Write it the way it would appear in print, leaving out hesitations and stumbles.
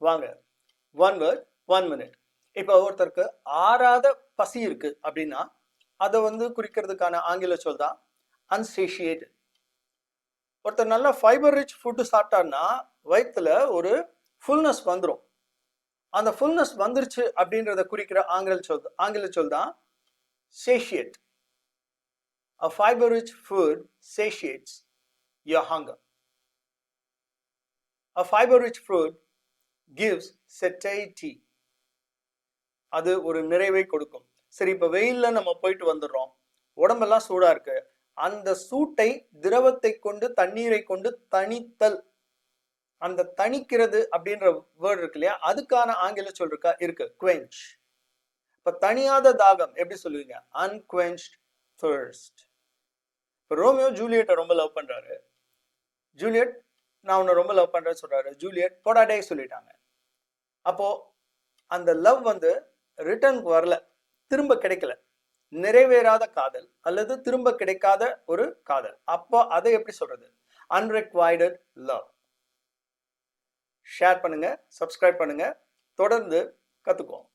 வாங்க. 1 word 1 minute. இப்போ ஒருத்தருக்கு ஆறாத பசி இருக்கு அப்படின்னா அதை குறிக்கிறதுக்கான ஆங்கில சொல் தான் unsatiated. ஒருத்தர் நல்ல ஃபைபர் ரிச் ஃபுட்டு சாப்பிட்டாருன்னா வயிற்றுல ஒரு ஃபுல்னஸ் வந்துடும். அந்த ஃபுல்னஸ் வந்துருச்சு அப்படின்றத குறிக்கிற ஆங்கில சொல் தான் satiate. A fiber rich food satiates your hunger. A fiber rich food gives satiety. அது ஒரு நிறைவை கொடுக்கும். சரி, இப்போ வெயில்ல நம்ம போயிட்டு வந்துடுறோம், உடம்பெல்லாம் சூடா இருக்கு. அந்த சூட்டை திரவத்தை கொண்டு தண்ணீரை கொண்டு தணித்தல். அந்த தணிக்கிறது அப்படின்ற வேர்டு இருக்கு இல்லையா, அதுக்கான ஆங்கில சொல் இருக்கு quench. இப்ப தணியாத தாகம் எப்படி சொல்லுவீங்க? unquenched thirst. இப்போ ரோமியோ ஜூலியட்டை ரொம்ப லவ் பண்றாரு. ஜூலியட் நான் உன்னை ரொம்ப லவ் பண்றேன்னு சொல்றாரு. ஜூலியட் போடாடே சொல்லிட்டாங்க. அப்போ அந்த லவ் ரிட்டர்னுக்கு வரல, திரும்ப கிடைக்கல. நிறைவேறாத காதல் அல்லது திரும்ப கிடைக்காத ஒரு காதல். அப்போ அதை எப்படி சொல்றது? unrequited love. ஷேர் பண்ணுங்க, சப்ஸ்கிரைப் பண்ணுங்க, தொடர்ந்து கத்துக்குவோம்.